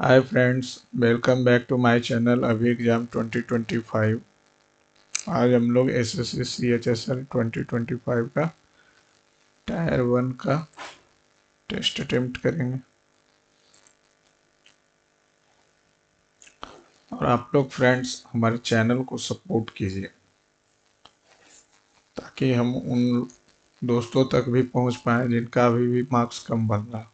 Hi friends, welcome back to my channel अभी exam 2025। आज हम लोग एसएससी सीएचएसएल 2025 का टायर 1 का टेस्ट अटेम्प्ट करेंगे। और आप लोग फ्रेंड्स हमारे चैनल को सपोर्ट कीजिए ताकि हम उन दोस्तों तक भी पहुंच पाएँ जिनका अभी भी मार्क्स कम बन रहा।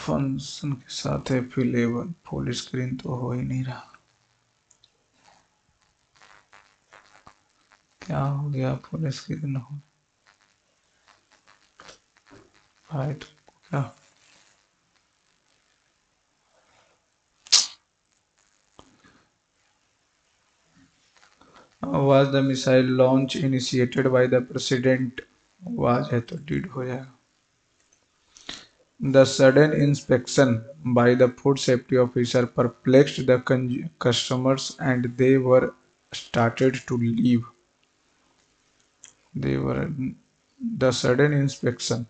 फंक्शन के साथ F11 फुल स्क्रीन तो हो ही नहीं रहा। क्या हो गया? फुल स्क्रीन हो भाई तुमको क्या? Was the missile launch initiated by the president? Was है तो did हो जाएगा। The sudden inspection by the food safety officer perplexed the customers and they were started to leave. They were The sudden inspection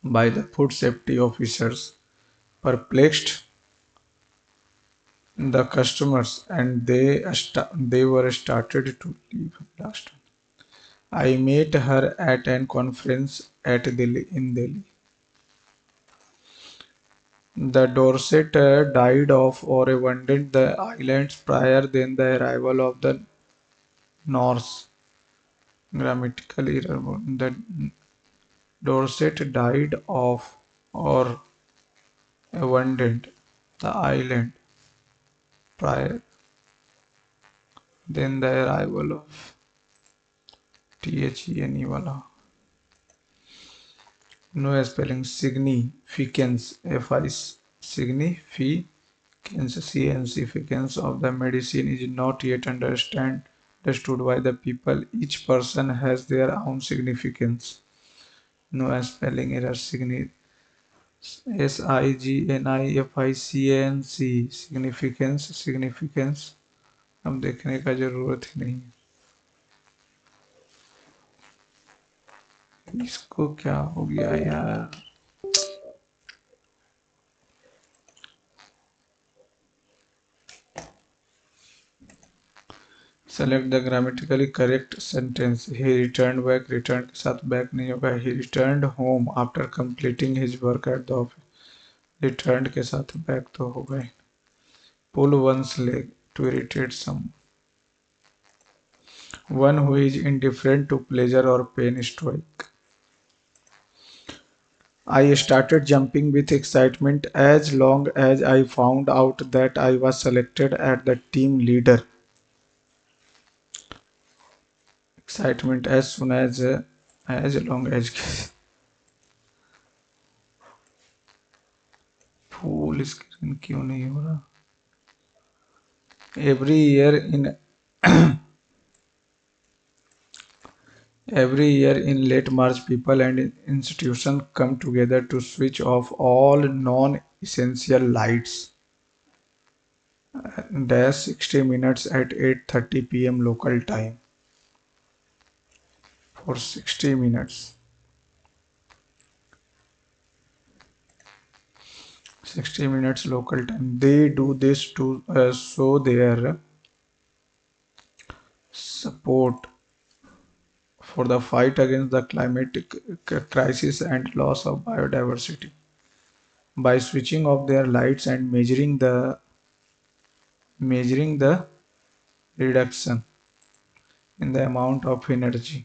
by the food safety officers perplexed the customers and they were started to leave. Last one. I met her at an conference in Delhi. The Dorset died of or abandoned the islands prior than the arrival of the Norse. Grammatical error. The Dorset died of or abandoned the island prior than the arrival of THENE वाला. No spelling. Significance. Significance. Significance of the medicine is not yet understood by the people. Each person has their own significance. No spelling error. Significance. Significance अब देखने का जरूरत ही नहीं है। इसको क्या हो गया यार? Select the grammatically correct sentence. He return back. Return के साथ बैक नहीं होगा। He return home after completing his work at the office. Return के साथ बैक तो होगा ही। Pull one's leg to irritate someone who is indifferent to pleasure or pain. Stoic. I started jumping with excitement as long as I found out that I was selected as the team leader. Excitement as soon as long as full screen क्यों नहीं हो रहा? Every year in late March, people and institutions come together to switch off all non-essential lights. 60 minutes at 8:30 p.m. local time. For 60 minutes. 60 minutes local time. They do this to show their support for the fight against the climatic crisis and loss of biodiversity. By switching off their lights and measuring the reduction in the amount of energy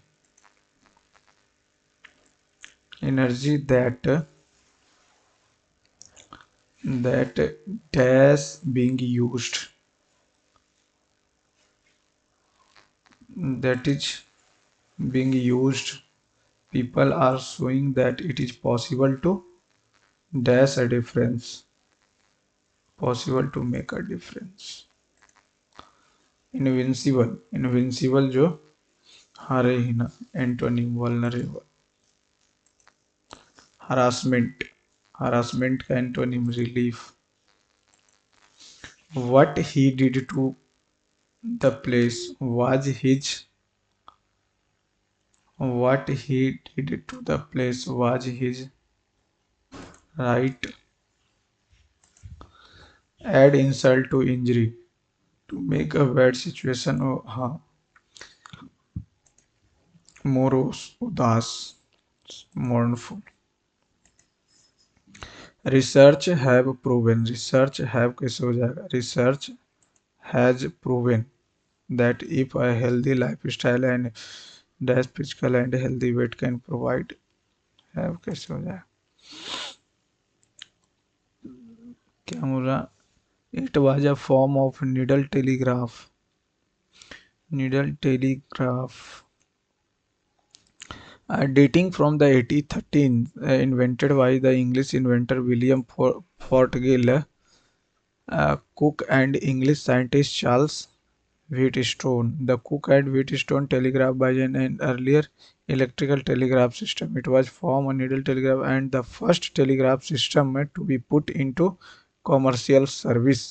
that dash being used, that is being used, people are showing that it is possible to dash a difference, possible to make a difference. Invincible जो हारे ही ना. Antonym vulnerable. harassment का antonym relief. What he did to the place was his what he did to the place was his right. Add insult to injury to make a bad situation morose, udas, mournful. Research have कैसे हो जाएगा? Research has proven that if a healthy lifestyle and dash physical and healthy weight can provide. Have कैसे हो जाएगा? क्या बोला? It was a form of needle telegraph dating from the 1813, invented by the English inventor William Fortgill, Cook and English scientist Charles Wheatstone. The Cook and Wheatstone telegraph was an earlier electrical telegraph system. It was form a needle telegraph and the first telegraph system to be put into commercial service.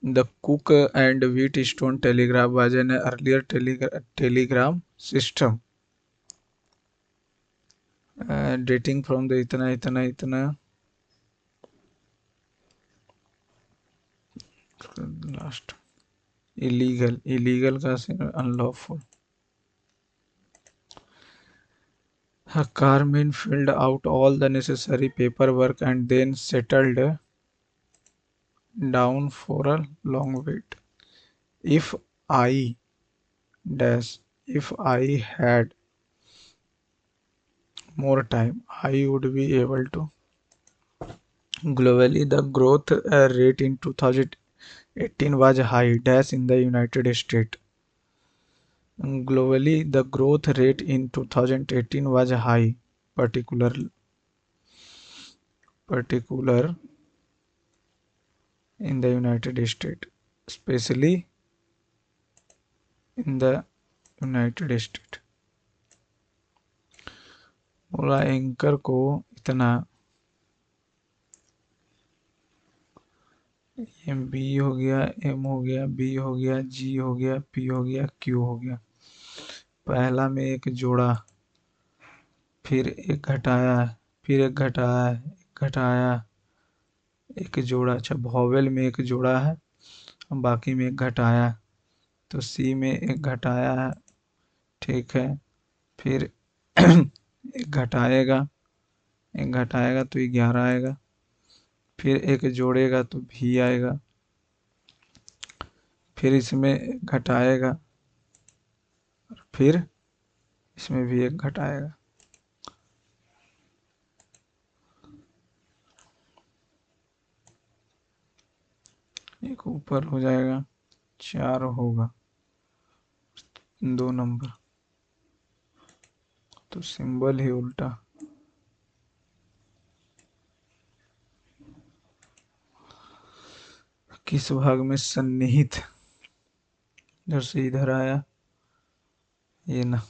The Cook and Wheatstone telegraph was an earlier telegram system dating from the इतना last illegal का unlawful. Carmen filled out all the necessary paperwork and then settled down for a long wait. If I if I had more time, I would be able to. Globally, the growth rate in 2018 was high in the United States. Globally, the growth rate in 2018 was high, particular in the United States, especially in the United States. बोला anchor को इतना M B हो गया, M हो गया, B हो गया, जी हो गया, पी हो गया, क्यू हो गया। पहला में एक जोड़ा, फिर एक घटाया, फिर एक घटाया, एक घटाया, एक जोड़ा। अच्छा, वॉवेल में एक जोड़ा है, बाकी में एक घटाया, तो सी में एक घटाया है, ठीक है। फिर एक घटाएगा तो 11 आएगा, फिर एक जोड़ेगा तो भी आएगा, फिर इसमें घटाएगा, फिर इसमें भी एक घटाएगा। एक ऊपर हो जाएगा, 4 होगा, 2 नंबर, तो सिंबल ही उल्टा। किस भाग में सन्निहित? इधर से इधर आया, ये ना,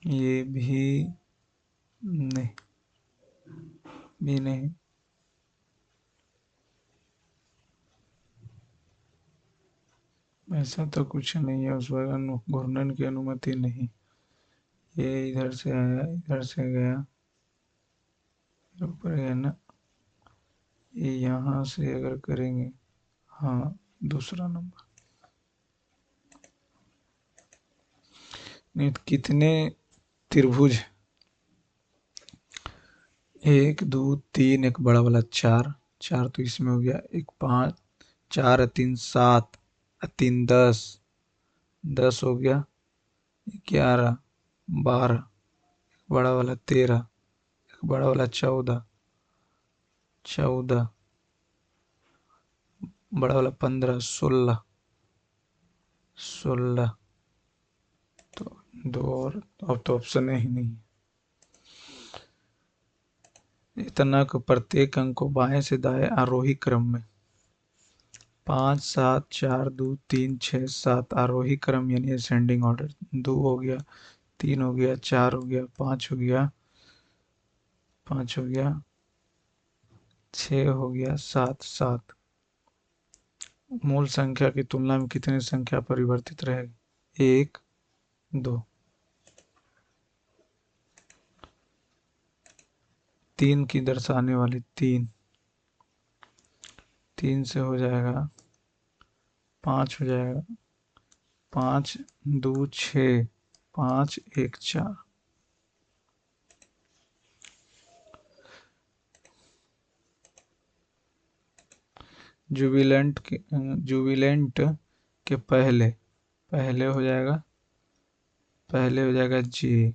ये भी नहीं, भी नहीं, ऐसा तो कुछ नहीं है। उस पर घूर्णन की अनुमति नहीं। ये इधर से आया, इधर से गया, ऊपर गया ना, ये यहाँ से अगर करेंगे, हाँ, दूसरा नंबर। नहीं, कितने त्रिभुज? 1 2 3, एक बड़ा वाला 4, 4 तो इसमें हो गया, एक 5, 4 3 7, 3 10, 10 हो गया, 11 12, बड़ा वाला 13, एक बड़ा वाला 14, 14, बड़ा वाला 15, 16, 16, तो 2 और, अब तो ऑप्शन ही नहीं। इतना को प्रत्येक अंक को बाएं से दाएं आरोही क्रम में 5 7 4 2 3 6 7 आरोही क्रम यानी असेंडिंग ऑर्डर। 2 हो गया, 3 हो गया, 4 हो गया, 5 हो गया, 5 हो गया, 6 हो गया, 7 7। मूल संख्या की तुलना में कितनी संख्या परिवर्तित रहेगी? 1 2। 3 की दर्शाने वाली 3, 3 से हो जाएगा 5 हो जाएगा, 5 2 6, 5 1 4। जुबिलेंट के पहले पहले हो जाएगा, जी,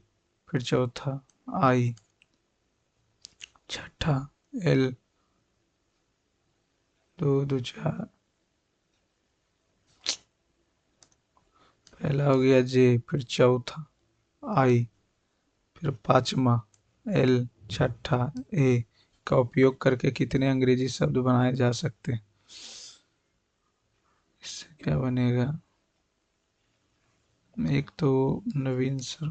फिर चौथा आई, छठा एल, 2 2 4, पहला हो गया जे, फिर चौथा आई, फिर पांचवा एल, छठा ए का उपयोग करके कितने अंग्रेजी शब्द बनाए जा सकते हैं? इससे क्या बनेगा? एक तो नवीन सर,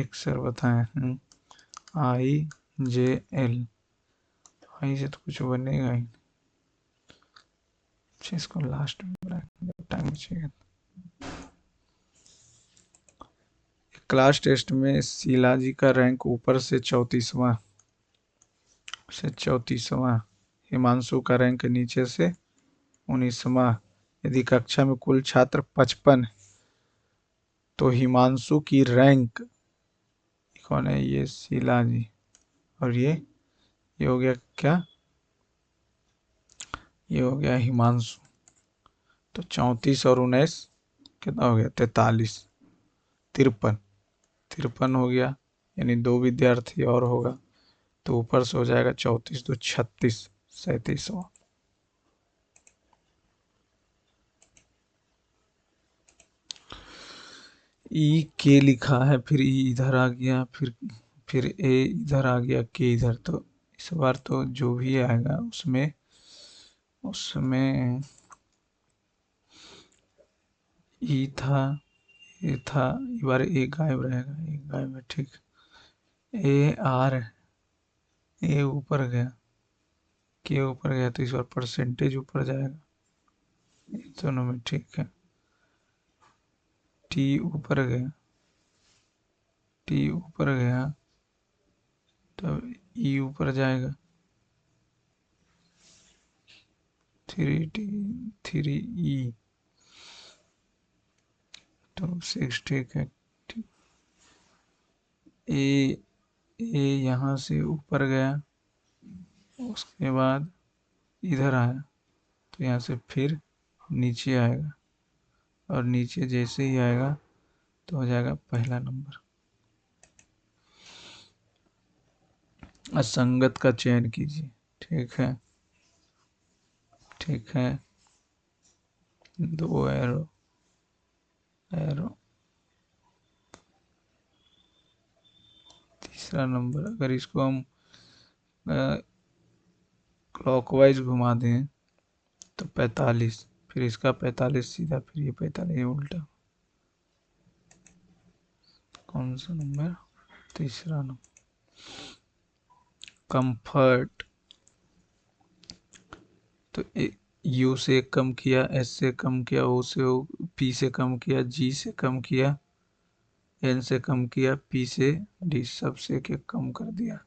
एक सर बताएं। आई जे एल, आई से तो कुछ बनेगा ही। अच्छा, इसको लास्ट में बनाएंगे, टाइम बचेगा। क्लास टेस्ट में शीला जी का रैंक ऊपर से 34वां, हिमांशु का रैंक नीचे से 19वां। यदि कक्षा में कुल छात्र 55 तो हिमांशु की रैंक, कौन है ये? शीला जी। और ये हो गया क्या? ये हो गया हिमांशु। तो 34 और 19 कितना हो गया? 43, 53, 53 हो गया, यानी 2 विद्यार्थी और होगा तो ऊपर से हो जाएगा 34 2 36, 37वां। ई के लिखा है, फिर ई इधर आ गया, फिर ए इधर आ गया, के इधर। तो इस बार तो जो भी आएगा उसमें उसमें ई था, ए था, इस बार ए गायब रहेगा, ए गायब है, ठीक। ए आर, ए ऊपर गया, के ऊपर गया, तो इस बार परसेंटेज ऊपर जाएगा, दोनों में, ठीक है। टी ऊपर गया, टी ऊपर गया, तब ई ऊपर जाएगा, 3T 3E, तो 6, ठीक है। ए ए यहाँ से ऊपर गया, उसके बाद इधर आया, तो यहाँ से फिर नीचे आएगा, और नीचे जैसे ही आएगा तो हो जाएगा पहला नंबर। असंगत का चयन कीजिए, ठीक है, ठीक है। 2 एरो, एरो, तीसरा नंबर। अगर इसको हम क्लॉकवाइज घुमा दें तो 45, फिर इसका 45 सीधा, फिर ये 45 उल्टा। कौन सा नंबर? तीसरा नंबर। कंफर्ट, तो यू से कम किया, एस से कम किया, ओ से पी से कम किया, जी से कम किया, एन से कम किया, पी से डी, सब से के कम कर दिया।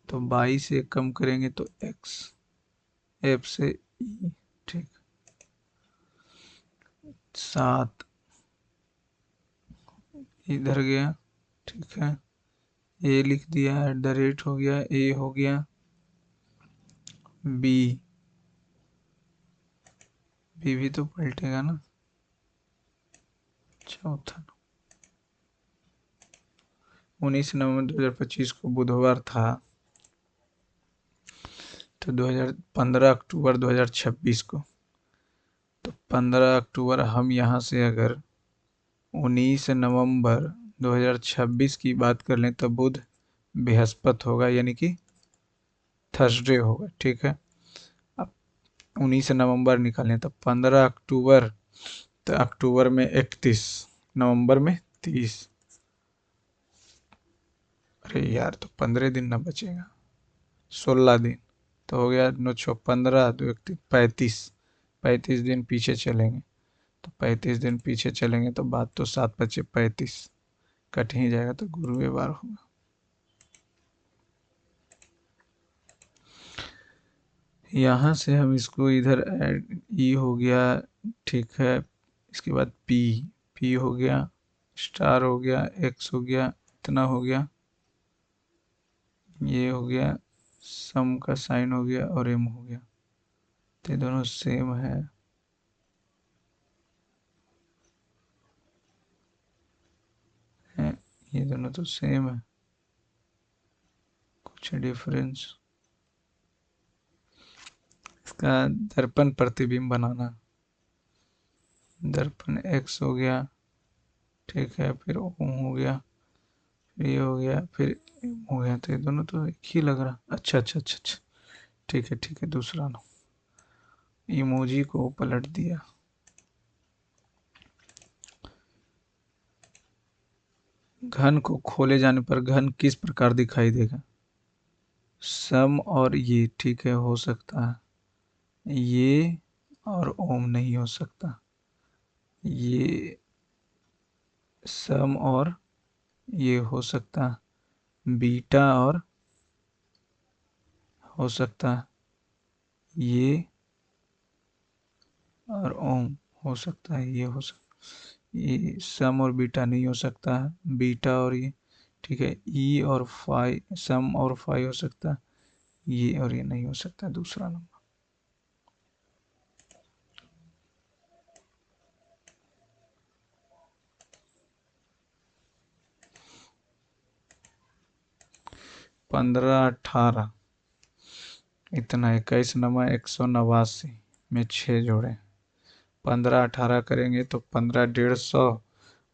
तो 22 से कम करेंगे तो एक्स, एफ से ई, ठीक। 7 इधर गया, ठीक है। ए लिख दिया, @ हो गया, ए हो गया, बी, बी भी तो पलटेगा ना। चौथा 19 नवंबर 2025 को बुधवार था, तो 15 अक्टूबर 2026 को, तो 15 अक्टूबर हम यहाँ से अगर 19 नवंबर 2026 की बात कर लें तो बुध बृहस्पति होगा, यानी कि थर्सडे होगा, ठीक है। अब 19 नवंबर निकालें तो 15 अक्टूबर, तो अक्टूबर में 31, नवंबर में 30, अरे यार, तो 15 दिन ना बचेगा, 16 दिन। तो हो गया 9 × 15 2 35। 35 दिन पीछे चलेंगे, तो 35 दिन पीछे चलेंगे तो बात तो 7 × 5 = 35, कट ही जाएगा तो गुरुवार होगा। यहाँ से हम इसको इधर ऐड, ई हो गया, ठीक है। इसके बाद पी, पी हो गया, स्टार हो गया, एक्स हो गया, इतना हो गया, ये हो गया, सम का साइन हो गया और एम हो गया। तो ये दोनों सेम है, हैं? ये दोनों तो सेम है, कुछ डिफरेंस। इसका दर्पण प्रतिबिंब बनाना, दर्पण एक्स हो गया, ठीक है, फिर ओ हो गया, फिर ये हो गया, फिर एम हो गया। तो ये दोनों तो एक ही लग रहा। अच्छा अच्छा अच्छा अच्छा, ठीक है ठीक है, दूसरा ना, इमोजी को पलट दिया। घन को खोले जाने पर घन किस प्रकार दिखाई देगा? सम और ये, ठीक है, हो सकता है। ये और ओम नहीं हो सकता। ये सम और ये हो सकता है। बीटा और हो सकता है। ये और ओम हो सकता है। ये हो सकता, ये सम और बीटा नहीं हो सकता है। बीटा और ये, ठीक है। ई और फाई, सम और फाई हो सकता है। ये और ये नहीं हो सकता, दूसरा नंबर। 15 18, इतना 21 नमा 189 में 6 जोड़े। 15 18 करेंगे तो 15 150,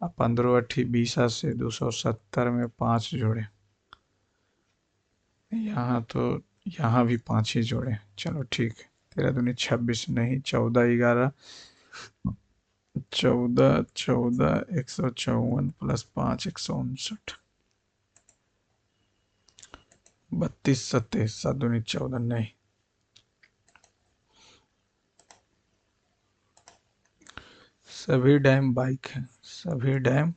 और 15 8 20 से 270 में 5 जोड़े। यहाँ तो, यहाँ भी 5 ही जोड़े। चलो ठीक है। 13 दूनी 26, नहीं, 14 11, 14 14 154 +5 159, 32 27, 7 दूनी 14, नहीं। सभी डैम बाइक है, सभी डैम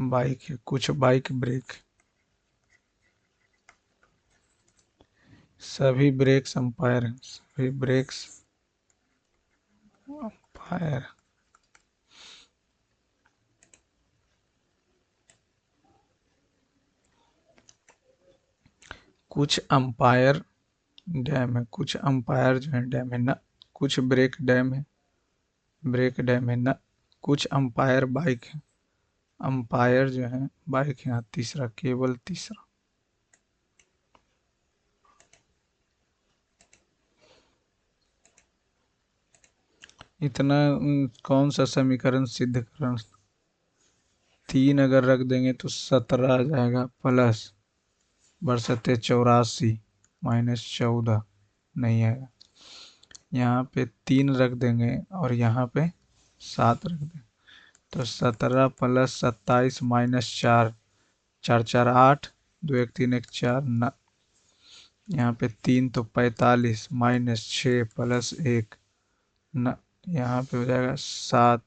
बाइक है, कुछ बाइक ब्रेक। सभी ब्रेक्स अंपायर हैं, सभी ब्रेक्स अंपायर। कुछ अंपायर डैम है, कुछ अंपायर जो है डैम है ना, कुछ ब्रेक डैम है, ब्रेक डैम है ना, कुछ अंपायर बाइक है, अंपायर जो है बाइक है। तीसरा, केवल तीसरा। इतना कौन सा समीकरण सिद्ध करना? 3 अगर रख देंगे तो 17 आ जाएगा, प्लस बरसते 84 -14, नहीं आएगा। यहाँ पे 3 रख देंगे और यहाँ पे 7 रख देंगे, तो 17 + 27 -4, 4 4 8, 2 1 3 1 4 न, यहाँ पे 3 तो 45 -6 +1 न, यहाँ पे हो जाएगा 7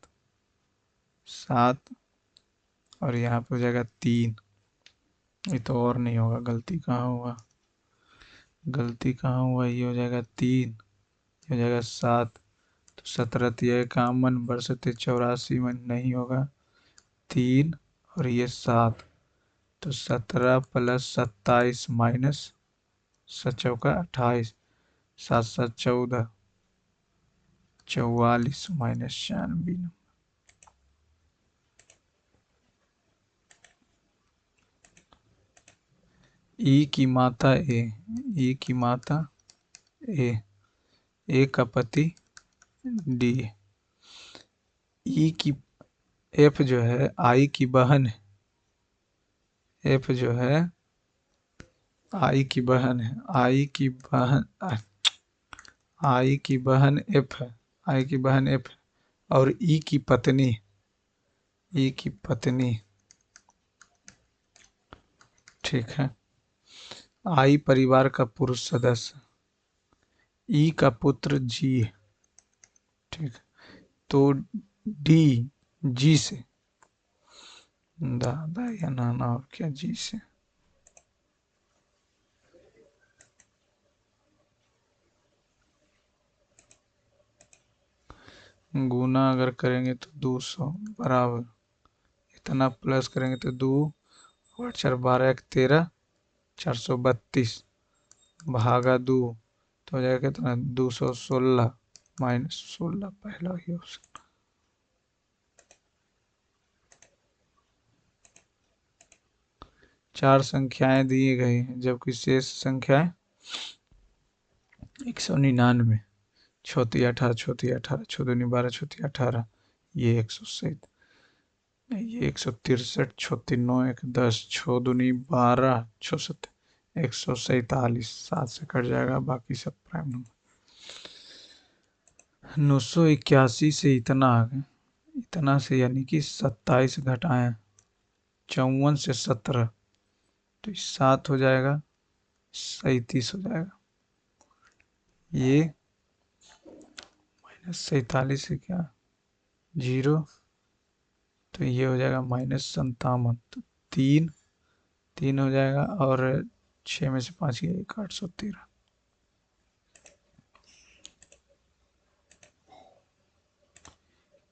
7, और यहाँ पे हो जाएगा 3। ये तो और नहीं होगा, गलती कहाँ हुआ, गलती कहाँ हुआ? ये हो जाएगा 3, ये हो जाएगा 7, तो 17 तिया 51 बरसते 84 में नहीं होगा, 3 और ये 7, तो 17 + 27 -7 × 28, 7 7 14, 44 -96। ई की माता ए, ई की माता ए, ए का पति डी, ई की, एफ जो है आई की बहन है, एफ जो है आई की बहन है, आई की बहन, आई की बहन एफ है, आई की बहन एफ है, और ई की पत्नी, ई की पत्नी ठीक है। आई परिवार का पुरुष सदस्य, ई का पुत्र जी, ठीक। तो डी जी से, दादा या नाना और क्या जी से। गुना अगर करेंगे तो 200 बराबर, इतना प्लस करेंगे तो 2 और 4 12 1 13, 432 भागा 2 तो हो जाएगा कितना, 216 माइनस 16, पहला ही ऑप्शन। चार संख्याएं दी गई हैं जबकि शेष संख्याएं 199, छोटी 18, छोटी 18, छोटी 12, छोटी 18, ये 107, ये 163, छोटी 9 1 10, छो दूनी 12, छो सत 147, 7 से कट जाएगा, बाकी सब प्राइम नंबर। 981 से इतना आ गया, इतना से यानी कि 27 घटाएं 54 से 17, तो 7 हो जाएगा, 37 हो जाएगा। ये -47 से क्या, 0, तो ये हो जाएगा -57, तो 3 3 हो जाएगा, और 6 में से 5 गया 1, 813।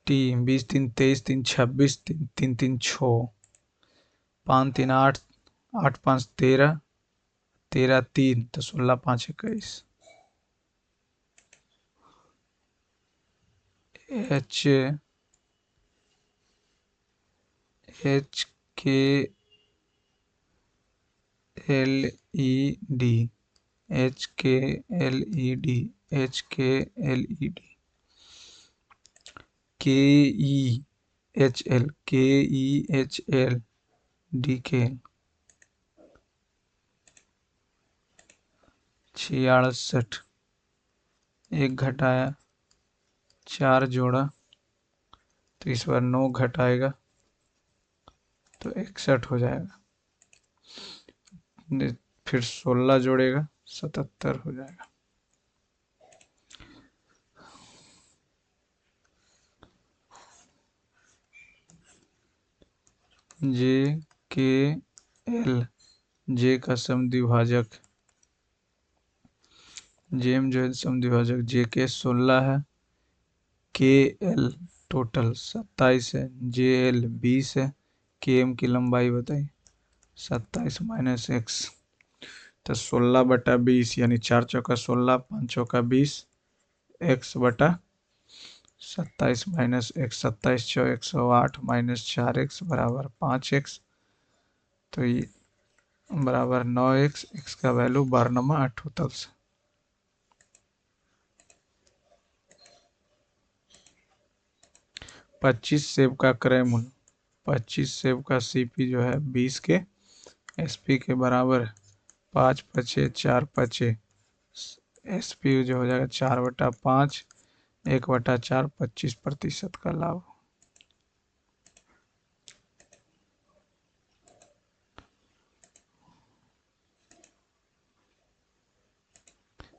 टी 20 3 23 3 26 3 3 3 6, 5 3 8, 8 5 13, 13 3, तो 16 5 21। एच एच के एल ई डी, एच के एल ई डी, एच के एल ई डी, के ई एच एल, के ई एच एल, डी के 66, एक घटाया 4 जोड़ा, तो इस बार 9 घटाएगा तो 61 हो जाएगा, फिर 16 जोड़ेगा 77 हो जाएगा। जे के एल, जे का समद्विभाजक, जेम जो है समद्विभाजक, जे के 16 है, के एल टोटल 27 है, जे एल 20 है, के एम की लंबाई बताइए, 27 माइनस एक्स, तो 16/20 यानी 4 चौका 16, 5 चौका 20, एक्स बटा 27 माइनस एक्स, 27 चौ 108 माइनस 4x बराबर 5x, तो ये बराबर 9x, x का वैल्यू 12 8 से। 25 सेब का क्रय मूल्य, 25 सेब का सीपी जो है 20 के एसपी के बराबर है, 5 पचे 4 पचे, एसपी जो हो जाएगा 4/5, 1/4, 25% का लाभ।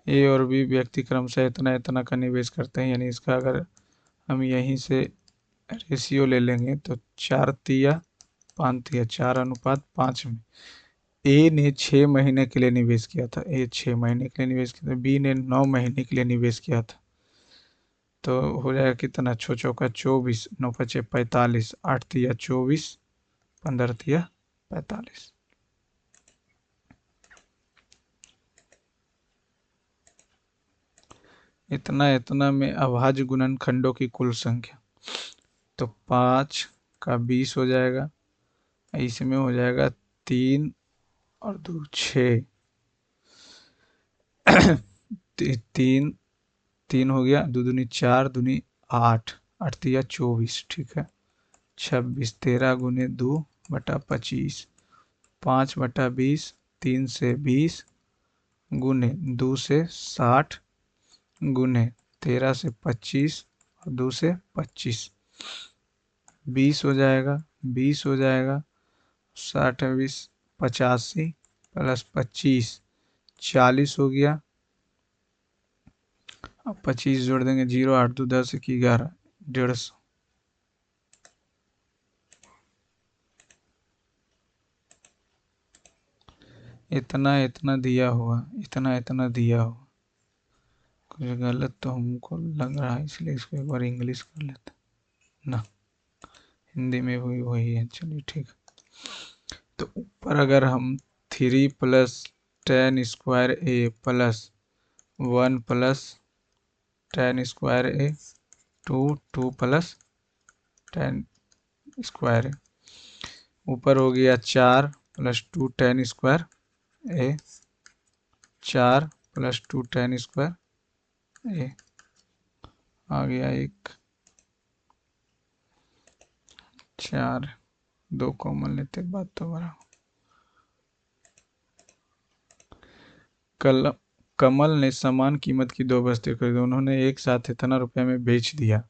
ए और बी व्यक्ति क्रमशः इतना इतना का निवेश करते हैं, यानी इसका अगर हम यहीं से रेशियो ले लेंगे तो 4 तिया 5 तिया 4:5 में ए ने 6 महीने के लिए निवेश किया था, ए 6 महीने के लिए निवेश किया था, बी ने 9 महीने के लिए निवेश किया था, तो हो जाएगा कितना, 6 चौका 24, 9 पचे 45, 8 तिया 24, 15 तिया 45। इतना इतना में अभाज्य गुणनखंडों की कुल संख्या, तो 5 का 20 हो जाएगा, इसमें हो जाएगा 3 और 2 6, 3 3 हो गया, 2 दूनी 4, दूनी 8, 8 तिया 24, ठीक है, 26, 13 गुने 2/25, 5/20, 3 से 20 गुने 2 से 60 गुने 13 से 25 और 2 से 25, 20 हो जाएगा, 20 हो जाएगा, 60 20 85 प्लस 25 40 हो गया। अब 25 जोड़ देंगे, 0 8 2 10 1 11 150। इतना इतना दिया हुआ, इतना इतना दिया हुआ, कुछ गलत तो हमको लग रहा है, इसलिए इसको एक बार इंग्लिश कर लेते ना, हिंदी में भी वही है। चलिए ठीक है। तो ऊपर अगर हम 3 प्लस 10 स्क्वायर ए प्लस 1 प्लस 10 स्क्वायर ए 2 प्लस 10 स्क्वायर ए, ऊपर हो गया 4 प्लस 2 10 स्क्वायर ए, 4 प्लस 2 10 स्क्वायर ए, आ गया एक 4, 2 कॉमन लेते बात तो बड़ा। कमल ने समान कीमत की 2 वस्तुएं खरीदी, उन्होंने एक साथ इतना रुपए में बेच दिया।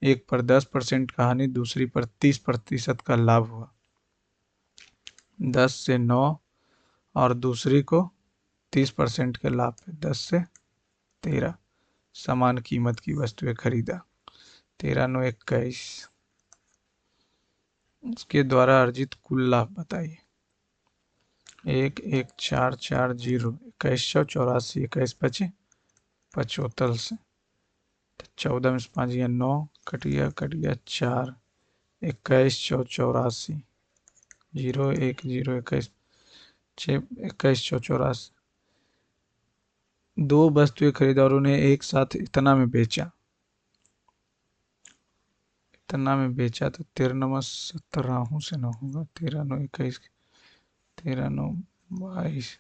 एक पर 10% का हानि, दूसरी पर 30% का लाभ हुआ। 10 से 9 और दूसरी को 30% के लाभ पे 10 से 13 समान कीमत की वस्तुएं खरीदा। 13 9 21, इसके द्वारा अर्जित कुल लाभ बताइए। 1 1 4 4 0 2184, 21 पचे 75 से 14 में 5 गया 9, कट गया 4, 2184 0 1 0 21 6 2184, 2 वस्तुएं खरीदा और उन्हें एक साथ इतना में बेचा। इतना में बेचा तो 13 17 से न होगा, 13 9 21, 13 9 22,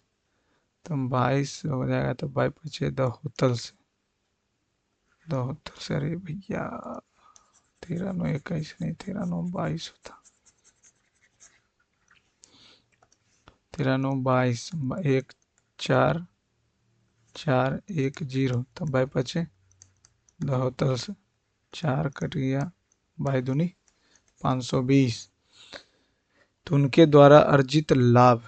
तो 22 हो जाएगा, तो 22 पचे 72 से 72 से, अरे भैया 13 9 21 नहीं, 13 9 22 होता, 13 9 22, 1 4 4 1 0, तो 22 पचे 72 से 4 कट गया, 22 दूनी 520। तो उनके द्वारा अर्जित लाभ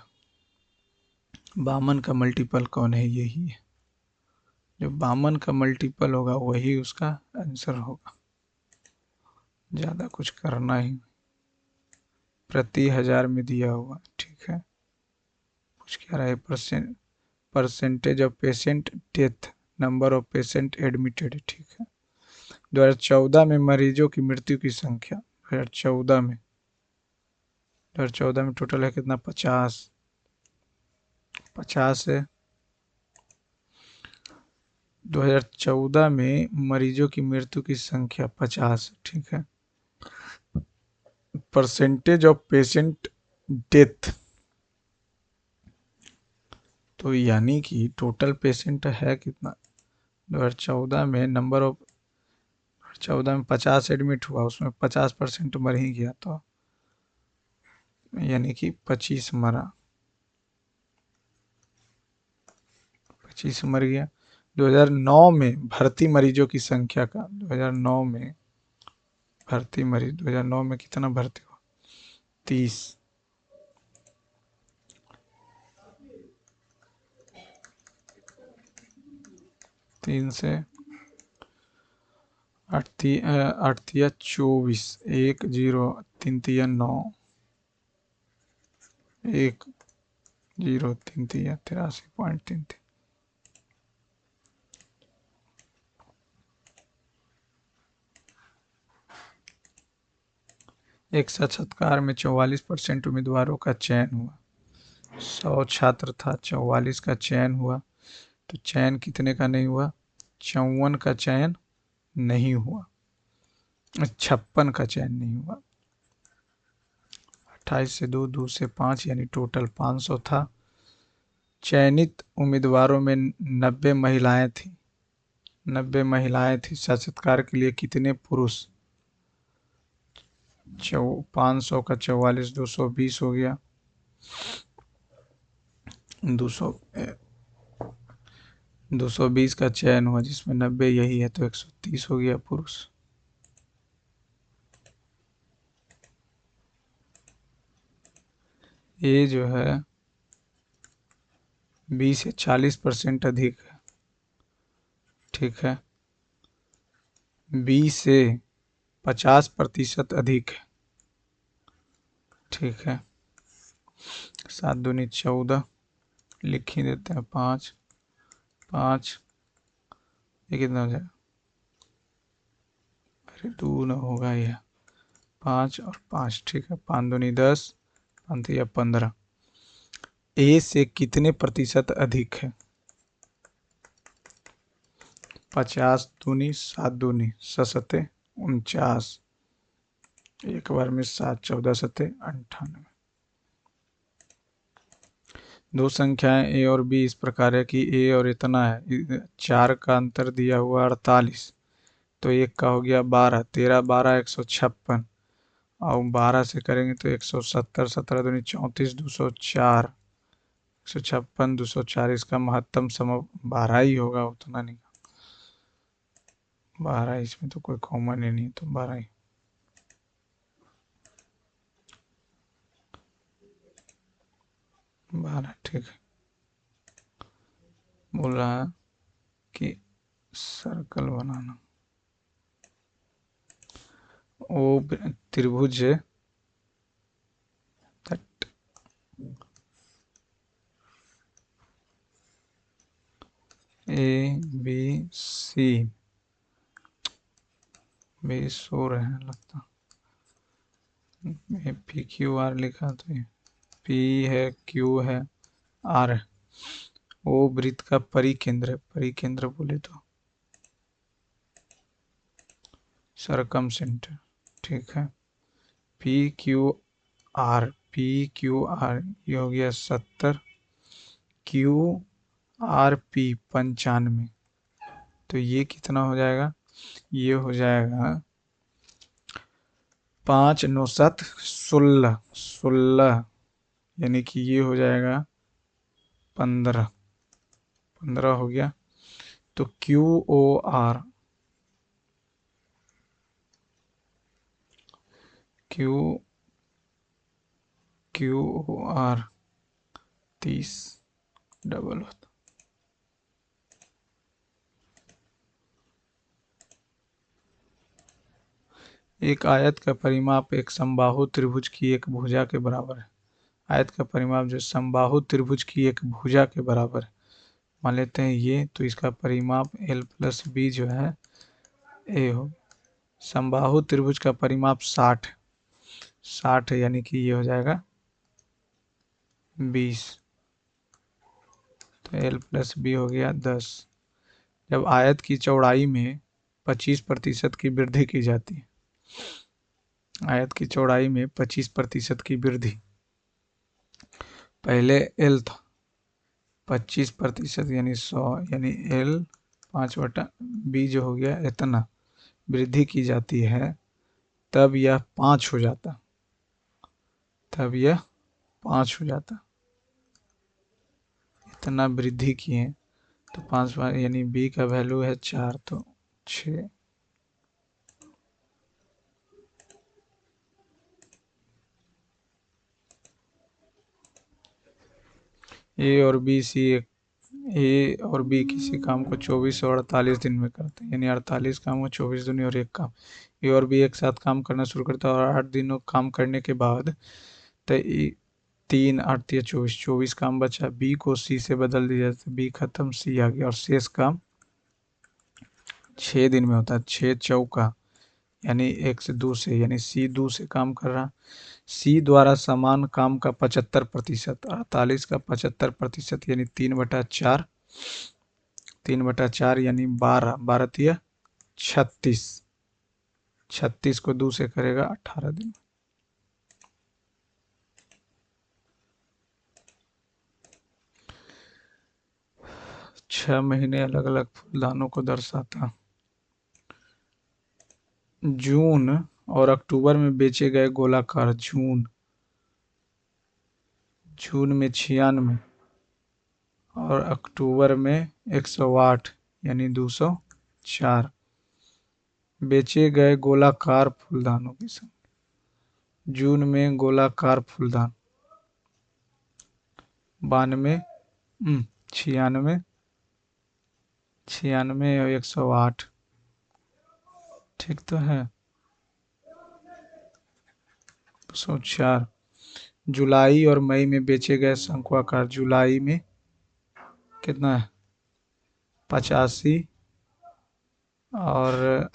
52 का मल्टीपल कौन है? यही है, जो 52 का मल्टीपल होगा वही उसका आंसर होगा, ज़्यादा कुछ करना ही। प्रति 1000 में दिया हुआ, ठीक है। कुछ कह रहा है percentage of patient death, number of patient admitted, ठीक है। 2014 में मरीजों की मृत्यु की संख्या, 2014 में टोटल है कितना? 50 है। 2014 में मरीजों की मृत्यु की संख्या 50, ठीक है। परसेंटेज ऑफ पेशेंट डेथ, तो यानी कि टोटल पेशेंट है कितना? 2014 में नंबर ऑफ 2014 में 50 एडमिट हुआ, उसमें 50% मर ही गया, तो यानी कि 25 मरा, 25 मर गया। 2009 में भर्ती मरीजों की संख्या का, 2009 में भर्ती मरीज, 2009 में कितना भर्ती हुआ? 30। 3 से 8 या 24, 1 0 3 या 9, 1 0 3 या 83.33। एक साक्षात्कार में 44% उम्मीदवारों का चयन हुआ। 100 छात्र था, 44 का चयन हुआ, तो चयन कितने का नहीं हुआ? 54 का चयन नहीं हुआ, 56 का चयन नहीं हुआ। 28 से 2 2 से 5, यानी टोटल 500 था। चयनित उम्मीदवारों में 90 महिलाएं थी, 90 महिलाएं थी। साक्षात्कार के लिए कितने पुरुष? 500 का 44, 220 हो गया, 200 220 का चयन हुआ, जिसमें 90 यही है, तो 130 हो गया पुरुष। ये जो है बी से 40% अधिक है। ठीक है। बी से 50% अधिक है। ठीक है। 7 दूनी 14, लिख ही देते हैं 5, 5, ये कितना हो जाएगा? अरे 2 न होगा यह, 5 और 5। ठीक है। 5 दूनी 10, 5 या 15। ए से कितने प्रतिशत अधिक है? 50 दूनी 7 दूनी 49। एक बार में 7, 14 7 98। दो संख्याएं ए और बी इस प्रकार है कि ए और इतना है, 4 का अंतर दिया हुआ 48, तो एक का हो गया 12, 13 12 156, और 12 से करेंगे तो 170, 17 दूनी 34, 204, 156, 204। इसका महत्तम समय 12 ही होगा, उतना नहीं। 12, इसमें तो कोई कॉमन ही नहीं, तो 12 ही। 12। ठीक है। बोल रहा है कि सर्कल बनाना। ओ त्रिभुज ए बी सी, बी सो रहे हैं लगता, पी क्यू आर लिखा तो ये पी है, क्यू है, आर है। ओ वृत्त का परिकेंद्र है, परिकेंद्र बोले तो सरकम सेंटर। ठीक है। P Q R, P Q R ये हो गया 70, क्यू आर पी 95, तो ये कितना हो जाएगा? ये हो जाएगा 5 9 7 16, 16, यानी कि ये हो जाएगा 15, 15 हो गया। तो Q O R, Q Q O R 30 double होता। एक आयत का परिमाप एक समबाहु त्रिभुज की एक भुजा के बराबर है। आयत का परिमाप जो समबाहु त्रिभुज की एक भुजा के बराबर है, मान लेते हैं ये, तो इसका परिमाप l प्लस बी जो है ए हो। समबाहु त्रिभुज का परिमाप 60 है, 60 है, यानी कि ये हो जाएगा 20, तो l प्लस बी हो गया 10। जब आयत की चौड़ाई में 25% की वृद्धि की जाती है, आयत की चौड़ाई में 25% की वृद्धि, पहले l था 25% यानी 100, यानी l 5/b जो हो गया इतना वृद्धि की जाती है, तब यह 5 हो जाता, तब यह 5 हो जाता। इतना वृद्धि किए तो 5, यानी b का वैल्यू है 4, तो 6। ए और बी सी, ए और बी किसी काम को 24 और 48 दिन में करते हैं, यानी 48 काम को 24 दिन और एक काम। ए और बी एक साथ काम करना शुरू करता है और 8 दिनों काम करने के बाद, तो 3 8 या 24, 24 काम बचा। बी को सी से बदल दिया जाता है, बी खत्म, सी आ गया, और शेष काम 6 दिन में होता है। 6 चौका, यानी 1 से 2 से, यानी सी 2 से काम कर रहा। सी द्वारा समान काम का 75%, 48 का 75%, यानी 3/4, 3/4 यानी 12, 12 36, 36 को 2 से करेगा 18 दिन। छह महीने अलग अलग फूलदानों को दर्शाता। जून और अक्टूबर में बेचे गए गोलाकार, जून में 96 और अक्टूबर में 108, यानी 204 बेचे गए गोलाकार फूलदानों की संख्या। जून में गोलाकार फूलदान 92, 96, 96 और 108, ठीक तो है। 104। जुलाई और मई में बेचे गए शंकुआकार, जुलाई में कितना है? 85। और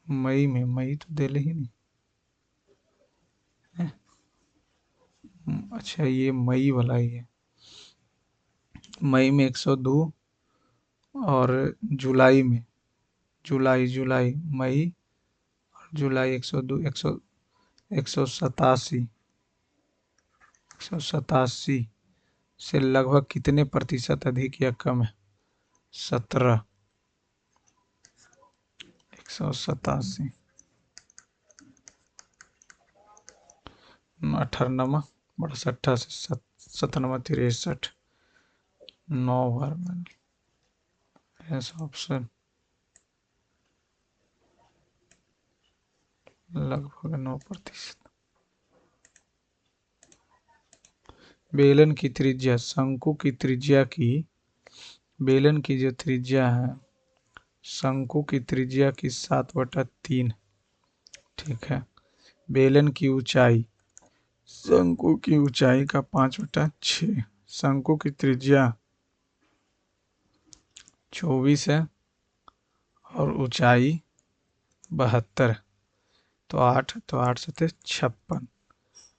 मई में, मई तो दे ही नहीं। अच्छा ये मई वाला ही है। मई में 102। और जुलाई में, जुलाई जुलाई मई और जुलाई 102, 187। 187 से लगभग कितने प्रतिशत अधिक या कम है? 17। 187। 98 बटा 60 से 97, 63। 9 बार मैंने ऐसा ऑप्शन लगभग 9%। बेलन की त्रिज्या, शंकु की त्रिज्या की, बेलन की जो त्रिज्या है शंकु की त्रिज्या की 7/3, ठीक है। बेलन की ऊंचाई, शंकु की ऊंचाई का 5/6। शंकु की त्रिज्या 24 है और ऊंचाई 72। तो 8, तो 8 सते 56,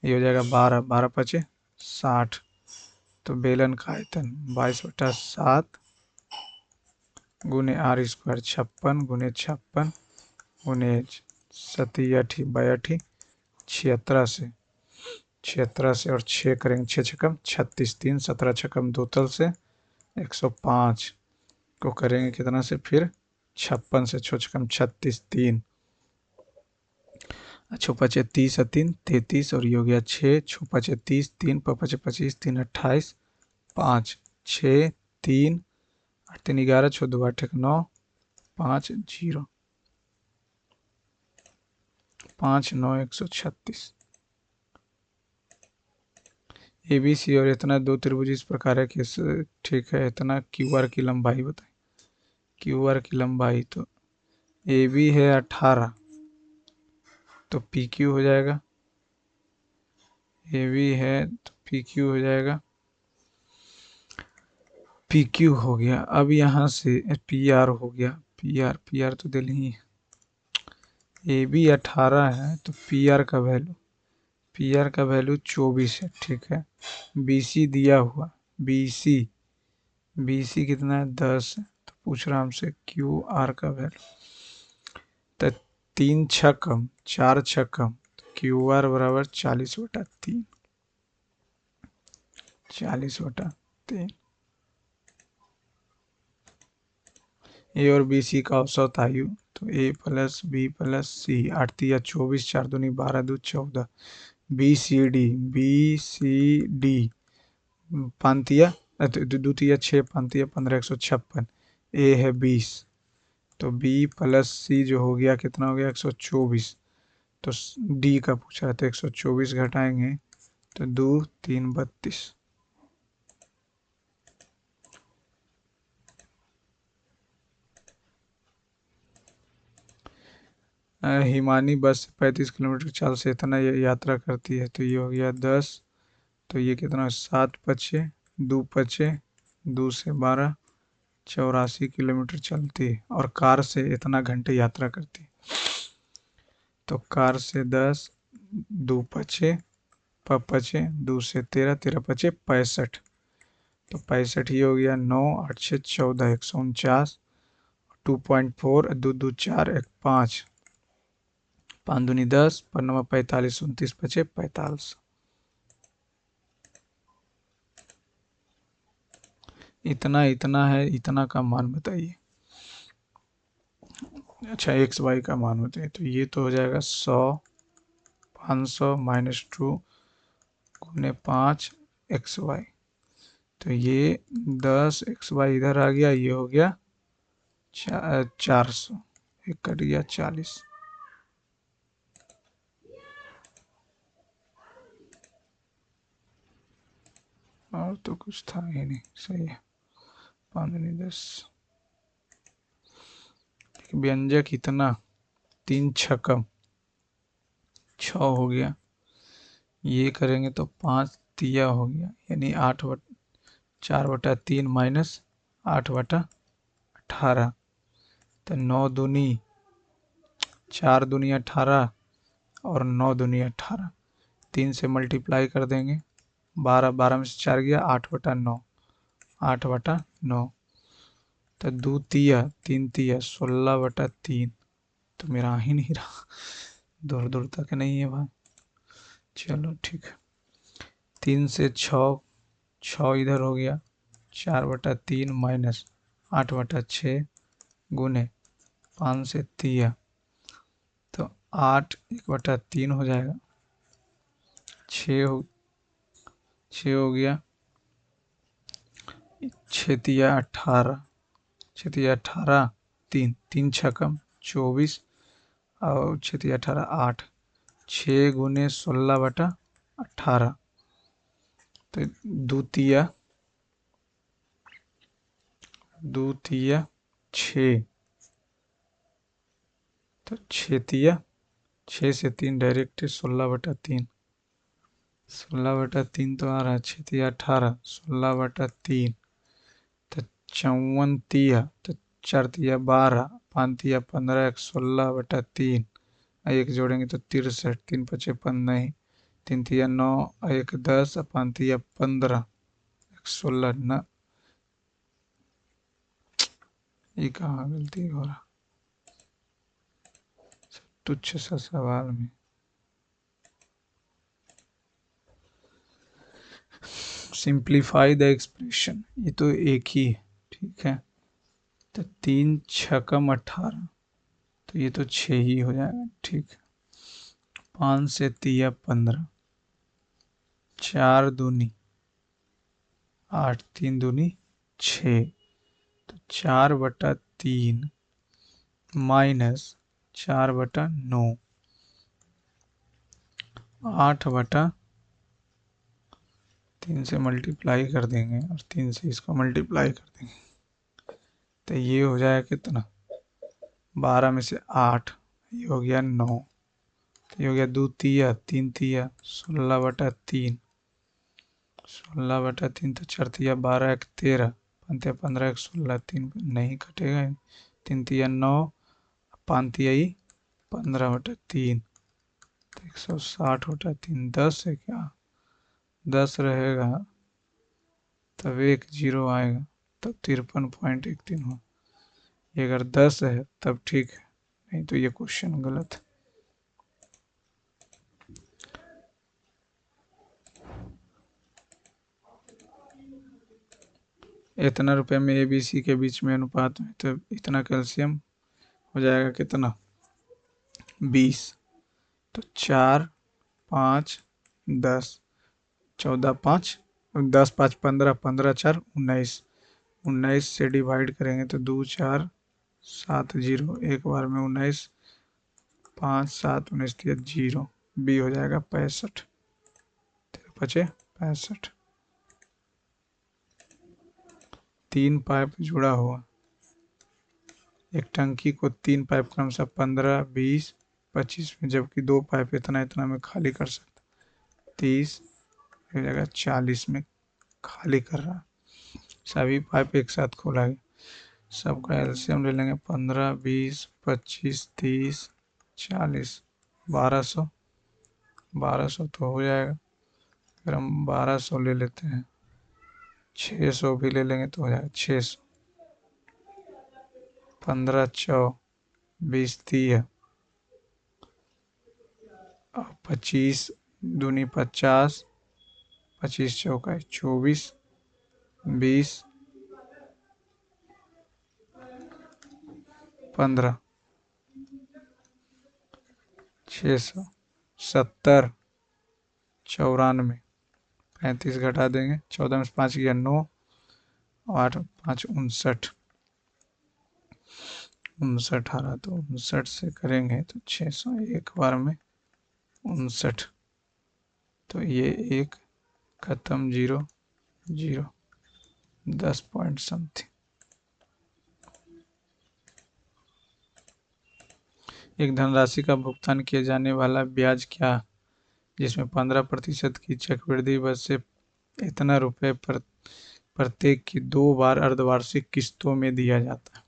ये हो जाएगा 12, 12 पचे 60। तो बेलन का आयतन 22/7 गुने आर स्क्वायर, 56 गुने 56 गुने 87 76 से, 76 से और 6 करेंगे, 6 छकम 36, 3 17 छकम 2 तल से 105 को करेंगे कितना से फिर 56 से, 6 छकम 36, 3 अच्छो पचे 30 3 33 और ये हो गया 6, 6 पचे 30, 3 पचे 25, 3 28, 5 6 3 8 3 11, 6 2 8 9 5 0 5 9 136। ए बी सी और इतना दो त्रिभुज इस प्रकार है कि ठीक है, इतना क्यू आर की लंबाई बताएं। क्यू आर की लंबाई तो ए बी है 18, तो पी क्यू हो जाएगा। ए बी है तो पी क्यू हो जाएगा, पी क्यू हो गया। अब यहाँ से पी आर हो गया, पी आर तो दिल ही, ए बी 18 है तो पी आर का वैल्यू 24 है, ठीक है। बी सी दिया हुआ, बी सी कितना है 10 है, तो पूछ रहा हमसे क्यू आर का वैल्यू। तो 3 छक्कम 4 छक्कम, क्यू आर बराबर 40/3, 40/3। ए और बी सी का औसत आयु, तो ए प्लस बी प्लस सी, 8 तिया 24, 4 दूनी 12 2 14। बी सी डी 5 तिया दो तिया 6, 5 तिया 15, 156। ए है 20, तो बी प्लस सी जो हो गया कितना हो गया 124। तो डी का पूछा है तो 124 घटाएंगे तो 2 3 32। हिमानी बस 35 किलोमीटर चाल से इतना यात्रा करती है, तो ये हो गया 10। तो ये कितना 7 पचे 2 पचे 2 से 12, 84 किलोमीटर चलती है और कार से इतना घंटे यात्रा करती है। तो कार से 10, 2 पचे पचे 2 से 13, 13 पचे 65। तो 65 ही हो गया, 9 8 6 14, 149। 2.4 2 2 4 1 5, 5 दूनी 10, 5 45, 29 पचे 45। इतना इतना है, इतना का मान बताइए। अच्छा एक्स वाई का मान बताइए, तो ये तो हो जाएगा 100, 500 -2 गुने 5 एक्स वाई। तो ये 10 एक्स वाई इधर आ गया, ये हो गया 400, एक कट गया 40। और तो कुछ था ही नहीं। सही है। 5 दूनी 10। व्यंजक इतना, 3 छक्कम 6 हो गया, ये करेंगे तो 5 तिया हो गया, यानी 4/3 माइनस 8/18, तो 9 दूनी 4 दूनी 18 और 9 दूनी 18, 3 से मल्टीप्लाई कर देंगे, 12, 12 में से 4 गया, 8/9, 8/9, तो 2 तिया 3 तिया 16/3, तो मेरा आ ही नहीं रहा, दूर दूर तक नहीं है भाई। चलो ठीक है, 3 से 6, 6 इधर हो गया, 4/3 माइनस 8/6 गुने 5 से तिया, तो 8 1/3 हो जाएगा, 6 हो गया, 6 तिया 18, 6 तिया 18, 3 3 छक्कम 24 और 6 तिया 18 8, 6 गुने 16/18, तो दूतिया 6, तो 6 तिया 6 से 3 डायरेक्ट 16/3, 16/3 तो आ रहा है, 6 तिया 18, 16/3, तो 54 तिया, तो 4 तिया 12, 5 तिया 15, 16/3, एक जोड़ेंगे तो 63, 3 पचे 15, नहीं 3 तिया 9, 1 10, 5 तिया 15, 16 न, ये कहाँ गलती हो रहा, तुच्छ सा सवाल में। सिंप्लीफाई द एक्सप्रेशन, ये तो एक ही है, ठीक है, तो 3 छक्कम 18, तो ये तो 6 ही हो जाएगा, ठीक है, 5 से तिया 15, 4 दूनी 8, 3 दूनी 6, तो 4/3 माइनस 4/9, 8/3 से मल्टीप्लाई कर देंगे और 3 से इसको मल्टीप्लाई कर देंगे, तो ये हो जाएगा कितना, 12 में से 8, ये हो गया 9, तो ये हो गया 2 तिया 3 तिया 16/3, 16/3, तो 4 तिया 12, 1 13, 5 तिया 15, 1 16, 3 नहीं कटेगा, 3 तिया 9, 5 तिया 15/3, तो 160/3, 10 है क्या, 10 रहेगा तब एक जीरो आएगा, तब 53.13 हो, ये अगर 10 है तब ठीक है, नहीं तो ये क्वेश्चन गलत है। इतना रुपए में ABC के बीच में अनुपात में, तो इतना कैल्शियम हो जाएगा कितना, 20, तो 4 5 10, 14 5, 10 5 15, 15 4 19, 19 से डिवाइड करेंगे तो 2 4 7 0, एक बार में 19, 5 7 19 दिया 0, बी हो जाएगा 65, 65। 3 पाइप जुड़ा हुआ, एक टंकी को 3 पाइप क्रमशः 15 20 25 में, जबकि 2 पाइप इतना इतना में खाली कर सकता, 30 हो जाएगा 40 में खाली कर रहा, सभी पाइप एक साथ खोला गया, सबका एलसीएम ले लेंगे, 15 20 25 30 40, 1200, 1200 तो हो जाएगा, फिर हम 1200 ले लेते हैं, 600 भी ले लेंगे तो हो जाएगा 600, 15 चौ 20 30 और 25 दूनी 50, 25 चौका 24, 20 15, 600, 70, 94, 35 घटा देंगे, 14 में से 5 गया 9, 8 5 59, 59 आ रहा, तो 59 से करेंगे तो 600 एक बार में 59, तो ये एक खत्म 0, जीरो, 10 पॉइंट समथिंग। एक धनराशि का भुगतान किया जाने वाला ब्याज क्या, जिसमें 15% की चक्रवृद्धि दर से इतना रुपए प्रत्येक की 2 बार अर्धवार्षिक किस्तों में दिया जाता है।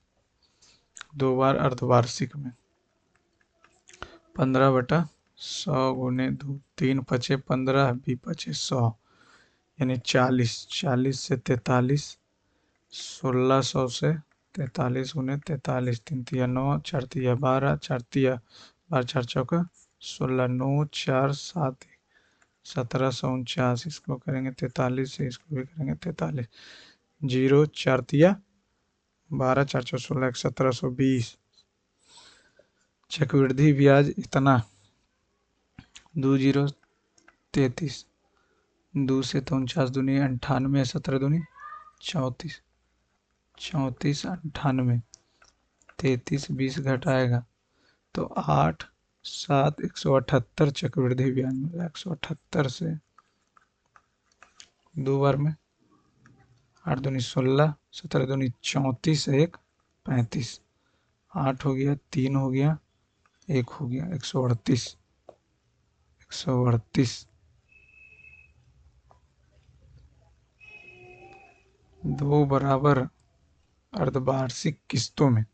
2 बार अर्धवार्षिक में 15/100 गुने 2, 3 पचे 15, बी पचे 100, यानी 40, 40 से 43, 1600 से 43 गुने 43, 3 तिया 9, 4 तिया 12, 4 तिया 12, 4 चौका 16, 9 4 7 1749, इसको करेंगे 43 से, इसको भी करेंगे 43, जीरो 4 तिया 12, 4 चौ 16, 1720। चक्रवृद्धि ब्याज इतना, 2 जीरो 33, 2 से 49 दूनी 98, 17 दूनी 34, 34 98, 33 20 घटाएगा तो 8 7 178 चक्रवृद्धि ब्याज मिला। 178 से 2 बार में 8 दूनी 16, 17 दूनी 34, 1 35, 8 हो गया, 3 हो गया, 1 हो गया, 138, 138। 2 बराबर अर्धवार्षिक किस्तों में,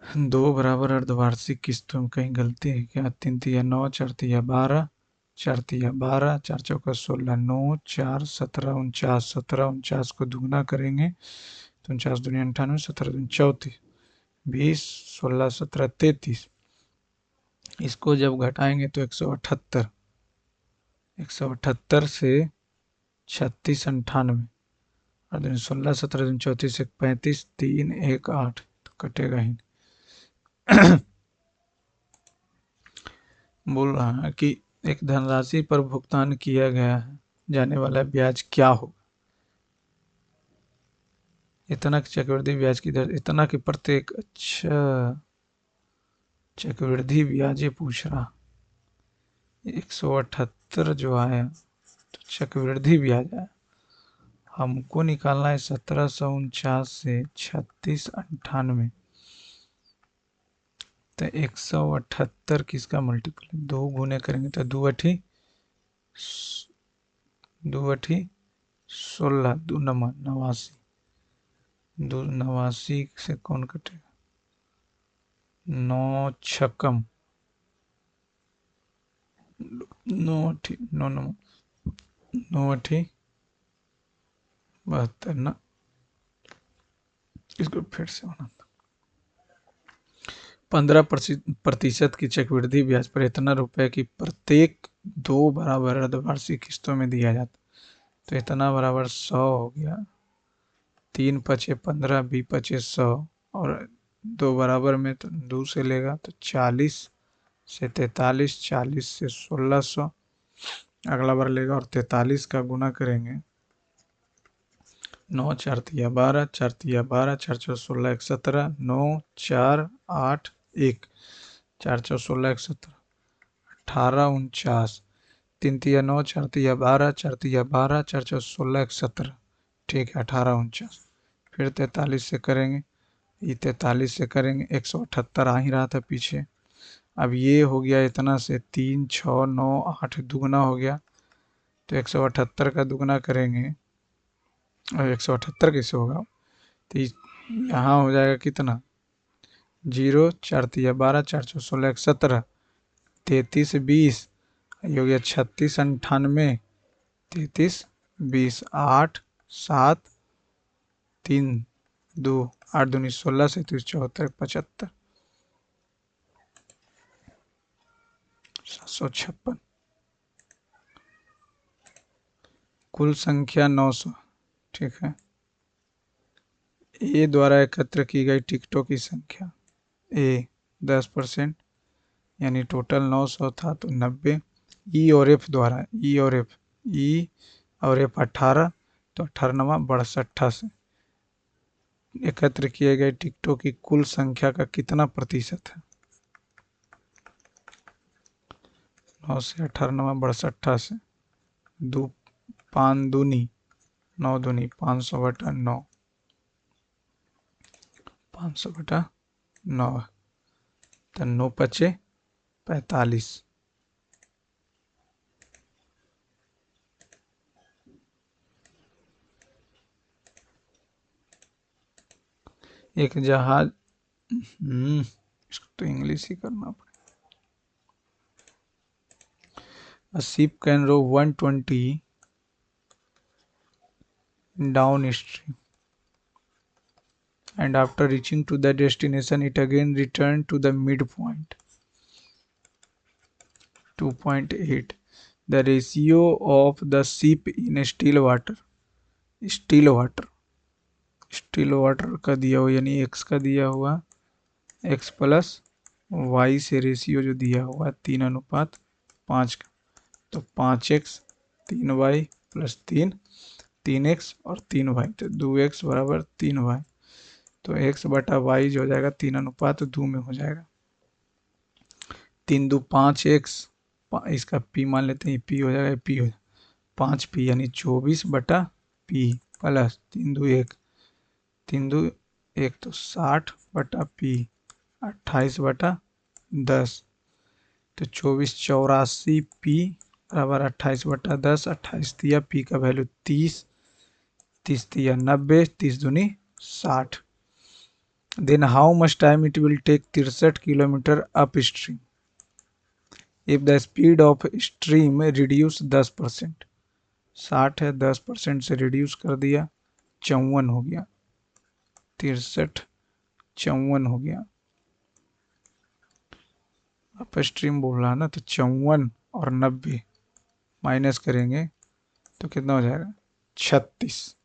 2 बराबर अर्धवार्षिक किस्तों में कहीं गलती है क्या? 3 तिया 9, 4 तिया 12, 4 तिया 12, 4 चौका 16, 9 4 17 49, 17 49 को दुगना करेंगे तो 49 दूनी 98, 17 दूनी 34, 20 16 17 33, इसको जब घटाएंगे तो 178, 178 से 36 98, और दिन 16 17 दिन 34, 1 35, 3 1 8, तो कटेगा ही। बोल रहा है कि एक धनराशि पर भुगतान किया गया है जाने वाला ब्याज क्या हो, इतना की चक्रवृद्धि ब्याज की दर, इतना की प्रत्येक, अच्छा चक्रवृद्धि ब्याज ये पूछ रहा, 178 जो आया तो चक्रवृद्धि ब्याज आया, हमको निकालना है 1749 से 3698, तो 178 किसका मल्टीपल है, 2 गुने करेंगे तो 2 अठी 16, 2 नमा 89, 2 89 से कौन कटेगा, 9 छक्कम 9 अठी 9 नमा 9 अठी 72 ना, इसको फिर से बना, 15% की चक्रवृद्धि ब्याज पर इतना रुपए की प्रत्येक 2 बराबर अर्धवार्षिक किस्तों में दिया जाता, तो इतना बराबर 100 हो गया, 3 पचे 15, बी पचे 100, और 2 बराबर में तो 2 से लेगा तो 40 से 43, 40 से 1600, अगला बार लेगा और 43 का गुना करेंगे, 9 4 तिया 12, 4 तिया 12, 4 चौ 16 1 17, 9 4 8 1, 4 चौ 16 1 17, 18 49, 3 तिया 9, 4 तिया 12, 4 तिया 12, 4 चौ 16 1 17, ठीक है 18 49, फिर 43 से करेंगे, ये 43 से करेंगे, 178 आ ही रहा था पीछे, अब ये हो गया इतना से 3 6 9 8 दुगना हो गया, तो 178 का दुगना करेंगे, और 178 कैसे होगा, तो यहाँ हो जाएगा कितना, 0 4 तिया 12, 4 चौ 16 1 17, 33 20, ये हो गया 36 98, 33 20, 8 7 3 2, 8 दूनी 16 से 74 75, 756, कुल संख्या 900, ठीक है। ए द्वारा एकत्र की गई टिकटों की संख्या, ए 10%, यानी टोटल 900 था तो 90, ई और एफ द्वारा, ई और एफ 18, तो 18 नमा 62 से एकत्र किए गए टिकटों की कुल संख्या का कितना प्रतिशत है, 9 से 18 नमा 62 से 2 पाँच दूनी 9 दूनी 500/9, 500/9, तो 9×5 = 45। एक जहाज, इसको तो इंग्लिश ही करना पड़ेगा। A ship can row 120 downstream, and after reaching to the destination, it again return to the midpoint. 2.8. The ratio of the ship in still water का दिया हुआ, यानी x का दिया हुआ, x प्लस y से रेशियो जो दिया हुआ 3:5 का, तो 5x 3y प्लस 3x और 3y, तो 2x बराबर 3y, तो x/y जो हो जाएगा 3:2 में हो जाएगा। 3×2 5x, इसका p मान लेते हैं, p हो जाएगा, p हो जाएगा 5p, यानी 24/p प्लस 3×2 1, 3×2 1 तो 60/p, 28/10, तो 2484p बराबर 28/10, 28 दिया, p का वैल्यू 30, 30 दिया 90, 30 दूनी 60। Then how much time it will take 63 kilometre upstream if the speed of stream reduce 10%? 60 है, 10% से रिड्यूस कर दिया, 54 हो गया, 63 54 हो गया। अप स्ट्रीम बोल रहा है ना, तो 54 और 90 माइनस करेंगे तो कितना हो जाएगा, 36।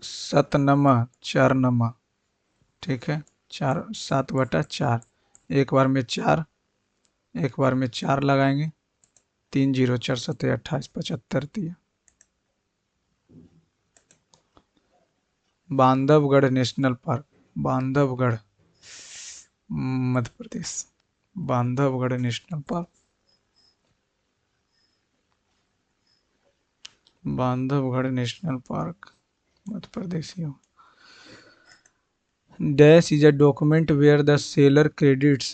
7 4 नमा, ठीक है, 7/4, एक बार में 4 लगाएंगे, 3 0 4 7 28 75 दिया। Bandhavgarh national park, Bandhavgarh Madhya Pradesh, Bandhavgarh national park, Bandhavgarh national park Madhya Pradesh ही हो। Dash is a document where the seller credits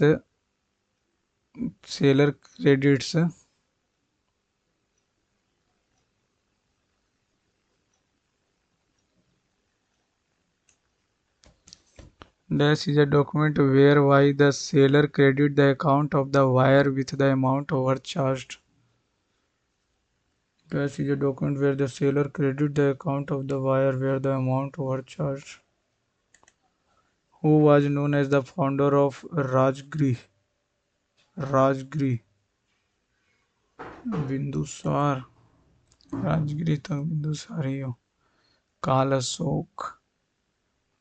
Dash is a document whereby the seller credit the account of the buyer with the amount overcharged. Dash is a document where the seller credit the account of the buyer where the amount overcharged. Who was known as the founder of Rajgriha? Bindusara, Rajgiri तक बिंदुसार ही हो। काल अशोक